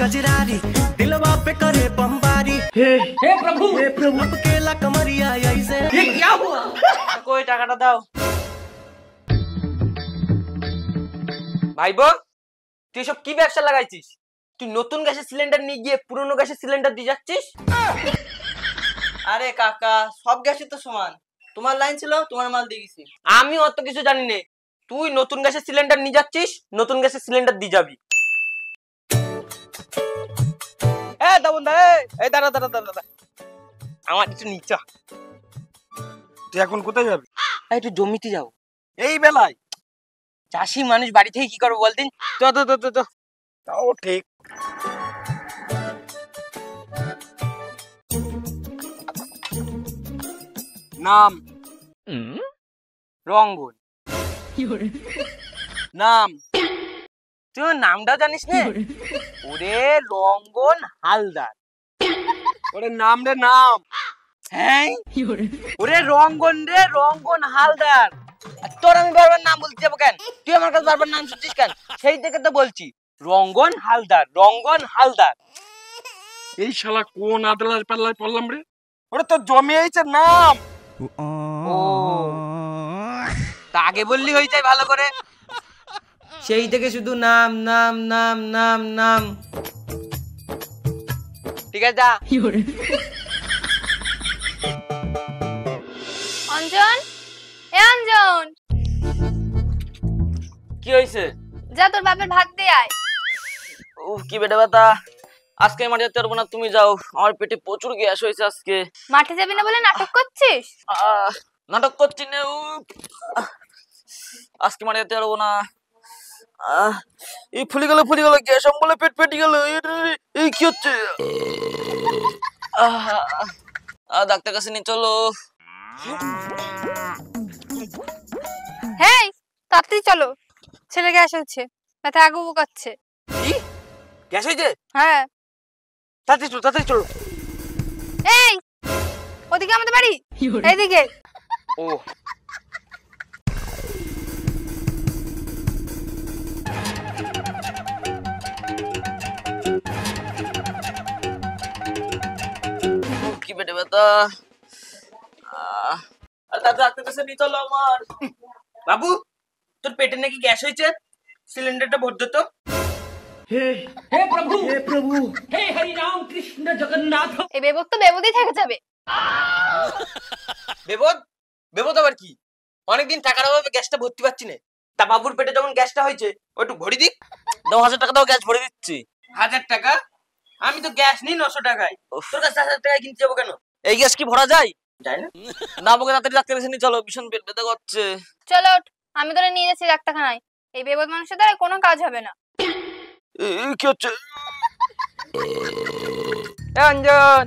कजरारी दिलवा पे करे बमबारी। हे प्रभु अब केला कमरिया ऐसे ये क्या हुआ? कोई টাকাটা দাও। ভাইবো তুই সব কি ব্যবসা লাগাইছিস? তুই নতুন গ্যাসের সিলিন্ডার নিয়ে গিয়ে পুরনো গ্যাসের সিলিন্ডার দিয়ে যাচ্ছিস? আরে কাকা সব গ্যাসই তো সমান। তোমার লাইন ছিল তোমার মাল দিয়ে গেছি। আমি অত কিছু জানি না। তুই নতুন গ্যাসের সিলিন্ডার নিয়ে যাচ্ছিস, নতুন গ্যাসের সিলিন্ডার দিয়ে যাবি। দাঁড়া আমার একটু নিচা। তুই এখন কোথায় যাবি? একটু জমিতে যাও। এই বেলায়? চাষি মানুষ বাড়ি থেকে কি করবো বলদিন? তো তাও ঠিক। নাম? রঙ্গন। নাম? তুই নামটাও জানিস না? ওরে রঙ্গন হালদার। ওরে নাম রে নাম। হ্যাঁ ওরে রঙ্গন রে রঙ্গন হালদার। তোর আমি বারবার নাম বলতে যাবো কেন? তুই আমার কাছে বারবার নাম শুনছিস কেন? সেই থেকে তো বলছি রঙ্গন হালদার, রঙ্গন হালদার। এই শালা কোন আদলার পাল্লায় পড়লাম রে? ওরে তো জমি হয়েছে নাম। ও তা আগে বললি হয়ে যায় ভালো করে। সেই থেকে শুধু নাম নাম নাম নাম নাম। ঠিক আছে যা। অঞ্জন, এ অঞ্জন, কি হয়েছে? যা তোর বাপের ভাত দিয়ে আয়। ও কি বেটা ব্যথা, আজকে মাঠে যেতে পারবো না, তুমি যাও। আমার পেটে প্রচুর গ্যাস হয়েছে আজকে। মাঠে যাবি না বলে নাটক করছিস? নাটক করছি না, আজকে মাঠে যেতে পারবো না। এই ফুলি গেল গ্যাস বলে পেট পেটে গেল। এই কি হচ্ছে? ডাক্তার কাছে নিয়ে চলো। হেই তাড়াতাড়ি চলো, ছেলে গ্যাস হচ্ছে, ব্যথা আগুবু করছে। কি গ্যাস হয়েছে? হ্যাঁ তাড়াতাড়ি চলো। এই ওদিকে আমাদের বাড়ি, এইদিকে। ও কি পেটে ব্যথা। ডাক্তার কাছে নিয়ে চলো আমার। বাবু তোর পেটে নাকি গ্যাস হয়েছে, সিলিন্ডারটা ভর দে তো। हे प्रभु हे हरि राम कृष्ण जगन्नाथ। এই বেবদ তো বেবদই থেকে যাবে। বেবদ আবার কি? অনেকদিন টাকার অভাবে গ্যাসটা ভর্তি পাচ্ছি না। তা বাবুর পেটে যখন গ্যাসটা হয়েছে ও একটু ভরি দিক। 1000 টাকা দাও, গ্যাস ভরে দিচ্ছি। 1000 টাকা? আমি তো গ্যাস নিই 900 টাকায়। তোর কাছে 1000 টাকায় কিনতে যাবো কেন? এই গ্যাস কি ভরা যায়? যায় না। না বকে তাড়াতাড়ি ডাক্তার কাছে নিয়ে চলো, ভীষণ পেট ব্যথা করছে। চলো আমি তোরে নিয়ে যাচ্ছি ডাক্তারখানায়। এই বেবদ মানুষের দ্বারা কোনো কাজ হবে না। কি হচ্ছে? অঞ্জন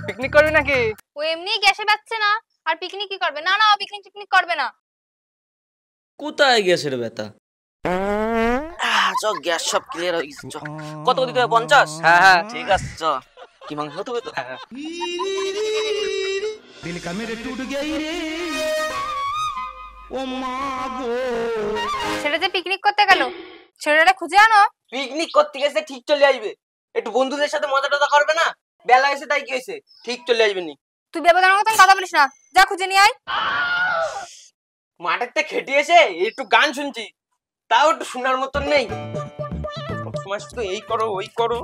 পিকনিক করবি নাকি? ও এমনি গ্যাসে বাঁচছে না, আর পিকনিক কি করবে? না না ও পিকনিক করবে না। কোথায় গ্যাসের ব্যথা? গ্যাস সব ক্লিয়ার হয়ে গেছে। কত দিতে হবে? 50? হ্যাঁ ঠিক আছে। কি মাংস হতে হবে তো? दिल का मेरे टूट गई रे ओ माँ गो। ছেলে যে পিকনিক করতে গেল, ছেলেটা খুঁজে আনো। পিকনিক করতে গেছে ঠিক চলে আসবে। একটু বন্ধুদের সাথে মজা টজা করবে না? বেলা হয়েছে তাই কি হয়েছে, ঠিক চলে আসবে নি। তুই বেবদার মতন কথা বলিস না, যা খুঁজে নিয়ে আয়। মাঠের থেকে খেটে এসে একটু গান শুনছি, তাও একটু শোনার মতন নেই। সবসময় শুধু এই করো ওই করো।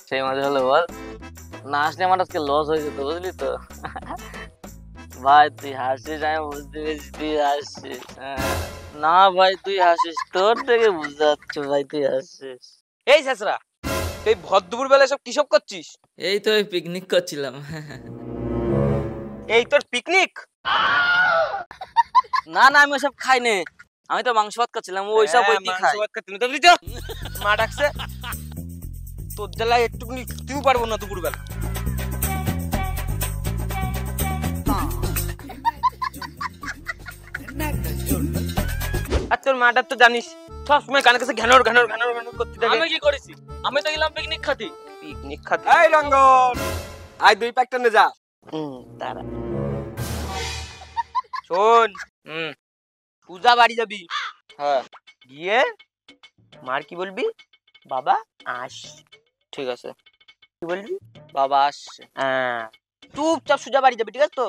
সেই মজা হলো বল। না আসলে আমার আজকে লস হয়ে যেত, বুঝলি তো। ভাই তুই হাসিস, আমি বুঝতে পেরেছি তুই হাসিস। না ভাই তুই হাসিস, তোর থেকে বুঝতে পারছো ভাই তুই হাসিস। এই শেষরা তুই ভর দুপুর বেলা সব কিসব করছিস? এই তো পিকনিক করছিলাম। এই তোর পিকনিক? না না আমি ওসব খাই নে, আমি তো মাংস ভাত খাচ্ছিলাম। ওইসব ওই কি খাই? মা ডাকছে, তোর জ্বালায় একটুকুনি তুই পারবো না দুপুর বেলা। আর তোর মাটার তো জানিস সবসময় কানের কাছে ঘ্যানোর ঘ্যানোর ঘ্যানোর ঘ্যানোর করতে থাকে। আমি কি করেছি? আমি তো গেলাম পিকনিক খাতি। পিকনিক খাতি? এই রঙ্গন, আয় 2 প্যাক টেনে যা। তারা শোন, পূজা বাড়ি যাবি। হ্যাঁ গিয়ে মার কি বলবি? বাবা আস। ঠিক আছে, কি বলবি? বাবা আসছে। হ্যাঁ, চুপচাপ সোজা বাড়ি যাবে, ঠিক আছে তো?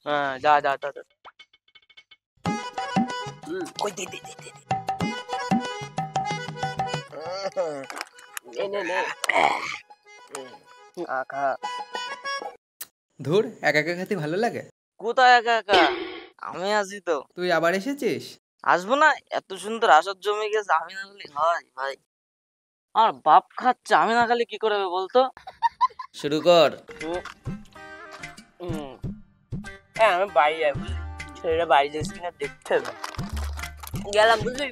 হ্যাঁ, যা যা যা যা। ওই দে দে দে দে। নে নে নে। খা। ধুর, একা একা খেতে ভালো লাগে। কোথায় একা একা? আমি আছি তো। তুই আবার এসেছিস? আসবো না? এত সুন্দর আসর জমে গেছে, আমি না খালি হয় ভাই। আর বাপ খাচ্ছে, আমি না খালি কি করে হবে বলতো? শুরু কর। হ্যাঁ, আমি বাড়ি যাই, বুঝলি? ছেলেরা বাড়ি যাচ্ছি কিনা দেখতে হবে। গেলাম, বুঝলি?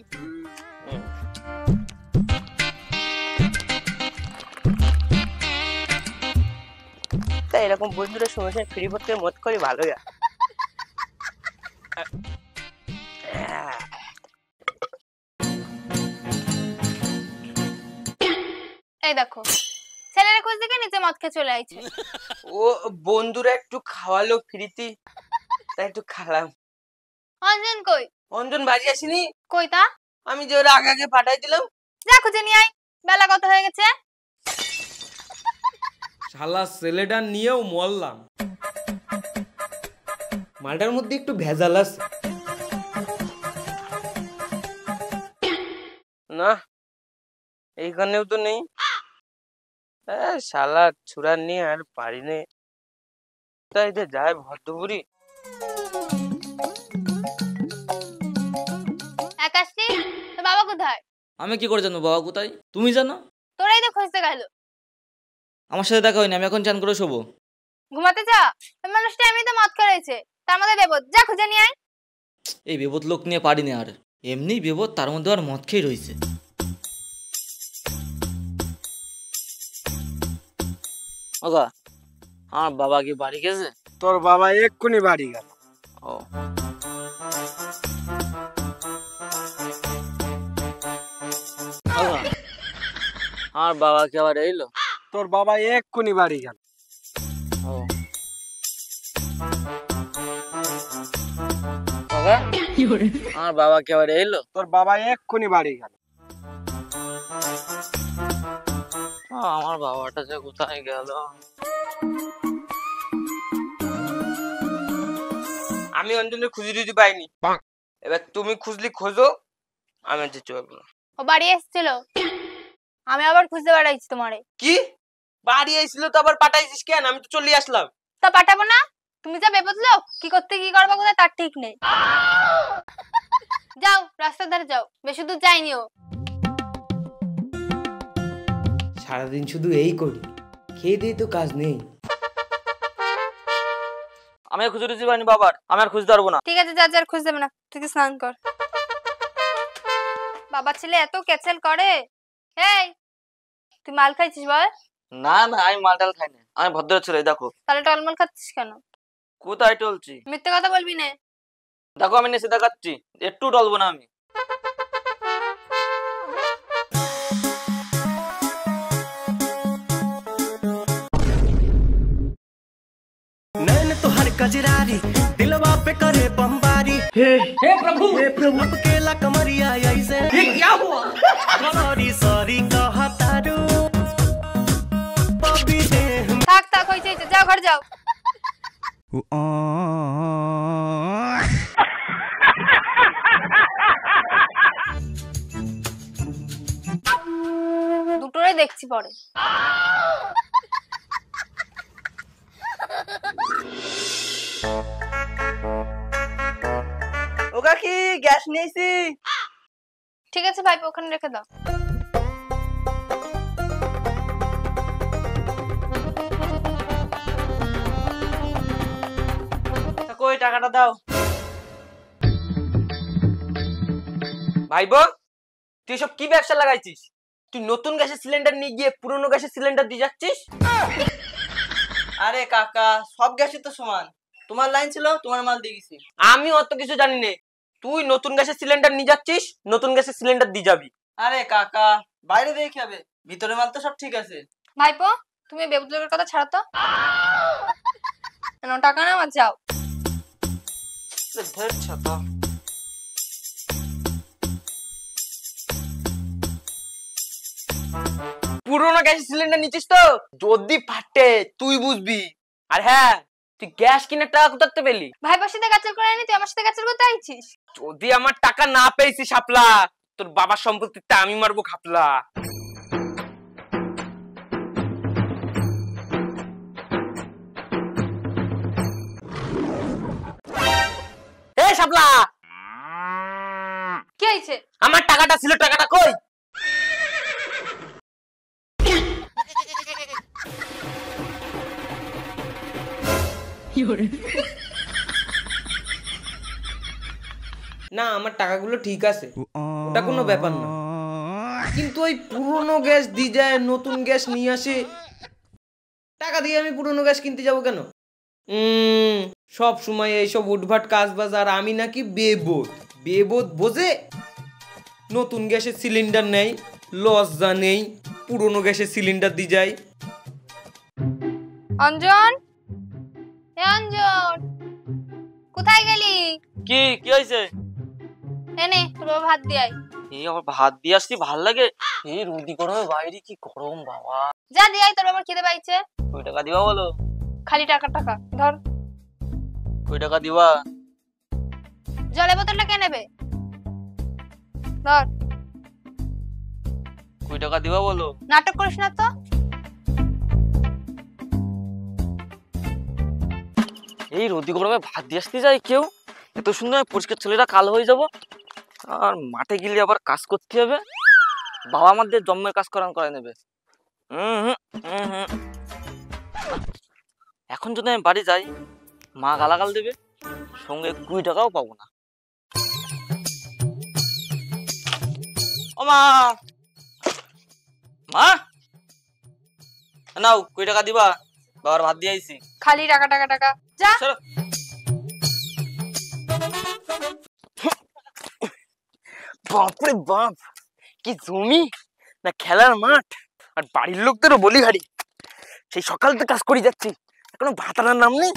তাই এরকম বন্ধুদের সমস্যায় ফ্রি করতে মত করি ভালো যায়। এই দেখো, ছেলেরা খোঁজ দেখে নিচে মদ খেয়ে চলে আইছে। ও বন্ধুরা একটু খাওয়ালো ফ্রিতে, তাই একটু খালাম। অঞ্জন কই? অঞ্জন বাড়ি আসেনি। কই তা? আমি যে ওরা আগে পাঠাই দিলাম। যা খুঁজে নিয়ে আয়, বেলা কত হয়ে গেছে। শালা ছেলেটা নিয়েও মরলাম। মালটার মধ্যে একটু ভেজাল আছে। না, এইখানেও তো নেই। শালা ছুরা নিয়ে আর পারি নে। তাই যে যায় ভদ্রপুরি। আকাশটি, তোর বাবা কোথায়? আমি কি করে জানবো বাবা কোথায়? তুমি জানো? তোরাই তো খুঁজতে গেল। আমার সাথে দেখা হয়নি, আমি এখন চান করে শোবো। ঘুমাতে যা। ওই মানুষটা এমনিতে মদ খেয়েছে, তার মধ্যে বেবদ। যা খুঁজে নিয়ে আয়। এই বেবত লোক নিয়ে পারিনি আর। এমনি বেবত, তার মধ্যে আর মদ খেয়ে রয়েছে। ওগা, আমার বাবা কি বাড়ি গেছে? তোর বাবা এক্ষুনি বাড়ি গেল। ও, আমার বাবা কি আবার এলো? তোর বাবা এক্ষুনি বাড়ি গেল। ও, ওগা, আমার বাবা কি আবার এলো? তোর বাবা এক্ষুনি বাড়ি গেল। আমার বাবাটা যে কোথায় গেল? আমি অঞ্জনের খুঁজে দিতে পাইনি। এবার তুমি খুঁজলি খোঁজো, আমি যেতে পারবো না। ও বাড়ি এসেছিল, আমি আবার খুঁজতে পাঠাইছি তোমারে। কি? বাড়ি এসেছিল তো আবার পাঠাইছিস কেন? আমি তো চলে আসলাম। তা পাঠাবো না? তুমি যা বেবদ লোক, কি করতে কি করবা কোথায় তার ঠিক নেই। যাও, রাস্তার ধারে যাও, বেশি দূর যাইনি ও। সারাদিন শুধু এই করি, খেয়ে দিয়ে তো কাজ নেই। আমি আর খুঁজে দিতে পারিনি বাবার, আমি আর খুঁজতে পারবো না। ঠিক আছে, যা যা, খুঁজে দেবে না, তুই স্নান কর। বাবা ছেলে এত ক্যাচেল করে। এই, তুই মাল খাইছিস বল? না না, আমি মালটাল খাই না, আমি ভদ্র ছেলে। দেখো তাহলে টলমল খাচ্ছিস কেন? কোথায় টলছি? মিথ্যে কথা বলবি না। দেখো আমি নেশে দেখাচ্ছি, একটু টলবো না আমি। नैन तो हर कजरारी दिलवा पे करे बमबारी। हे प्रभु लपकेला कमरिया ऐसे। ये क्या हुआ? सॉरी सॉरी कहा तारू बबी दे। থাক থাক, হইছে, যাও ঘর যাও। দুটোরে দেখছি পরে। ওগা কি গ্যাস নিয়েছি? ঠিক আছে ভাই, ওখানে রেখে দাও। কই টাকাটা দাও। ভাইবো, তুই সব কি ব্যবসা লাগাইছিস? তুই নতুন গ্যাসের সিলিন্ডার নিয়ে গিয়ে পুরনো গ্যাসের সিলিন্ডার দিয়ে যাচ্ছিস? আরে কাকা, সব গ্যাসই তো সমান। তোমার লাইন ছিল, তোমার মাল দিয়ে গেছি। আমি অত কিছু জানি না। তুই নতুন গ্যাসের সিলিন্ডার নিয়ে যাচ্ছিস, নতুন গ্যাসের সিলিন্ডার দিয়ে যাবি। আরে কাকা, বাইরে দিয়ে খাবে, ভিতরে মাল তো সব ঠিক আছে। ভাইপো, তুমি বেবুলের কথা ছাড়ো তো। টাকা নাও আর যাও। ধর ছাতা। পুরোনো গ্যাস সিলিন্ডার নিচ্ছিস তো, যদি ফাটে তুই বুঝবি। আর হ্যাঁ, তুই গ্যাস কিনার টাকা কোথাতে পেলি? ভাইপোর সাথে গাছের করে আনি, তুই আমার সাথে গাছের করতে আইছিস? যদি আমার টাকা না পেয়েছিস শাপলা, তোর বাবার সম্পত্তিতে আমি মারবো খাপলা। এই শাপলা, কি হয়েছে? আমার টাকাটা ছিল, টাকাটা কই? না, আমার টাকাগুলো ঠিক আছে, ওটা কোনো ব্যাপার না। কিন্তু ওই পুরনো গ্যাস দিয়ে যায়, নতুন গ্যাস নিয়ে আসে, টাকা দিয়ে আমি পুরনো গ্যাস কিনতে যাব কেন? সব সময় এইসব উঠভাট কাজ বাজ, আর আমি নাকি বেবোধ বোঝে নতুন গ্যাসের সিলিন্ডার নেই, লজ্জা নেই, পুরনো গ্যাসের সিলিন্ডার দিয়ে যায়। অঞ্জন, এ অঞ্জন, কোথায় গেলি? কি হয়েছে? এনে তোর বাবা ভাত দিয়ে আয়। এই আবার ভাত দিয়ে আসছি, ভাল লাগে? এই রুদি গরমে বাইরে কি গরম বাবা। যা দিয়ে আয়, তোর বাবার খিদে পাইছে। কই টাকা দিবা বলো? খালি টাকা ধর। কই টাকা দিবা? জলের বোতলটা কে নেবে? ধর। কই টাকা দিবা বলো? নাটক করিস না তো। এই রোদি গরমে ভাত দিয়ে আসতে যায় কেউ? এত সুন্দর পরিষ্কার ছেলেটা কালো হয়ে যাব, আর মাঠে গেলে আবার কাজ করতে হবে। বাবা আমাদের জন্মের কাজ করে নেবে। এখন যদি আমি বাড়ি যাই, মা গালাগাল দেবে, সঙ্গে 20 টাকাও পাবো না। ও মা, মা নাও 20 টাকা দিবা, বাবার ভাত দিয়ে আইছি। খালি টাকা যা। বাপরে বাপ, কি জমি না খেলার মাঠ, আর বাড়ির লোকদেরও বলি হারি। সেই সকাল থেকে কাজ করে যাচ্ছি, এখনো ভাত আনার নাম নেই।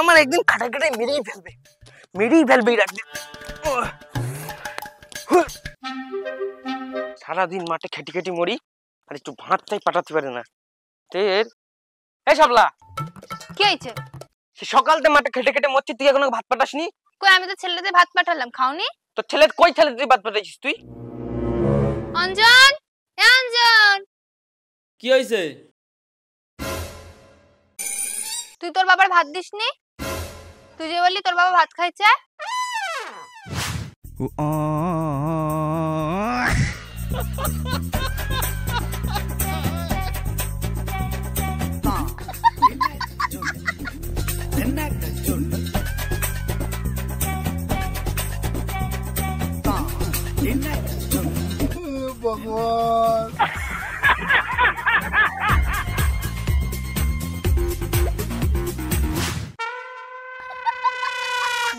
আমার একদিন খাটাই মেরেই ফেলবে রাখবে। সারাদিন মাঠে খেটি মরি, আর একটু ভাতটাই পাঠাতে পারে না। এই শাপলা, কি হয়েছে? সে সকালতে মাঠে খেটে মরছি, তুই এখনো ভাত পাঠাসনি? কই, আমি তো ছেলেদের ভাত পাঠালাম, খাওনি? তো কই ছেলে তুই ভাত পাঠাইছিস তুই? অঞ্জন, এ অঞ্জন, কি হয়েছে? তুই তোর বাবার ভাত দিসনি? তুই যে বললি তোর বাবা ভাত খাইছে।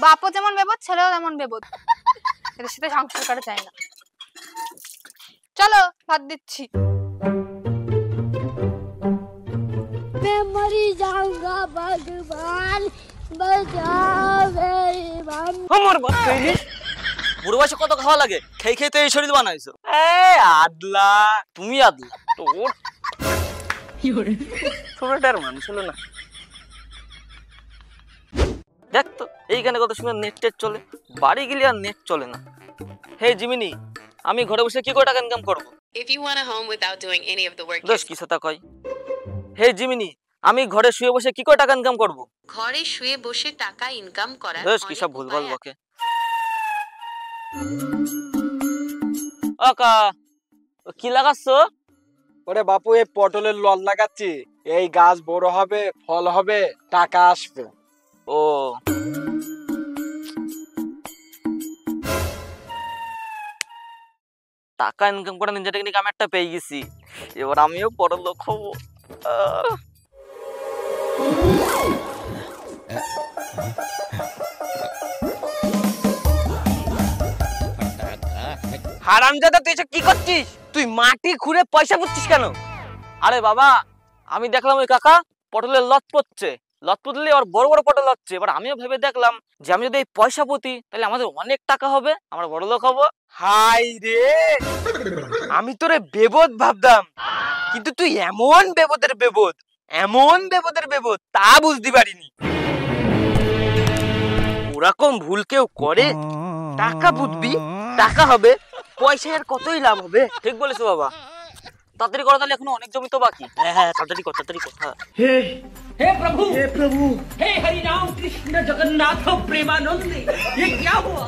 বাপও যেমন বেবোধ, ছেলেও তেমন বেবোধ। এদের সাথে সংসার করা চাই না। চলো ভাত দিচ্ছি। मैं मरी जाऊंगा भगवान बचाओ मेरी मन। আমার ভাত খাইলি? বুড়ো বয়সে কত খাওয়া লাগে, খেয়ে তো এই শরীর বানাইছো। আদলা, তুমি আদলা, তোর ছোটটার মানুষ হলো না। দেখ তো এইখানে কত সুন্দর নেট চলে, বাড়ি গেলে আর নেট চলে না। হে জিমিনি, আমি ঘরে বসে কি করে টাকা ইনকাম করবো? If you want a home without doing any of the work, দোষ কি সাথে কয়? হে জিমিনি, আমি ঘরে শুয়ে বসে কি করে টাকা ইনকাম করবো? ঘরে শুয়ে বসে টাকা ইনকাম করার দোষ কি সব ভুলভাল বকে। আকা কি লাগাচ্ছো? ওরে বাপু, এই পটলের লল লাগাচ্ছি, এই গাছ বড় হবে, ফল হবে, টাকা আসবে। ও টাকা ইনকাম করে নিজে টেকনিক আমি একটা পেয়ে গেছি, এবার আমিও বড় লোক হবো। হারামজাদা, তুই এসব কি করছিস? তুই মাটি খুঁড়ে পয়সা করছিস কেন? আরে বাবা, আমি দেখলাম ওই কাকা পটলের লত পড়ছে, লত পুতলে আর বড় বড় পটল হচ্ছে। এবার আমিও ভেবে দেখলাম যে আমি যদি এই পয়সা পুঁতি তাহলে আমাদের অনেক টাকা হবে, আমরা বড় লোক হবো। হাই রে, আমি তোরে বেবদ ভাবতাম, কিন্তু তুই এমন বেবদের বেবদ, এমন বেবদের বেবদ তা বুঝতে পারিনি। ওরকম ভুল কেউ করে? টাকা বুঝবি, টাকা হবে, পয়সা আর কতই লাভ হবে। ঠিক বলেছো বাবা, তাড়াতাড়ি করো, তাহলে এখনো অনেক জমি তো বাকি। হ্যাঁ হ্যাঁ, তাড়াতাড়ি কর, তাড়াতাড়ি কর। हे प्रभु हे हरि राम कृष्ण जगन्नाथ प्रेमानंद, ये क्या हुआ?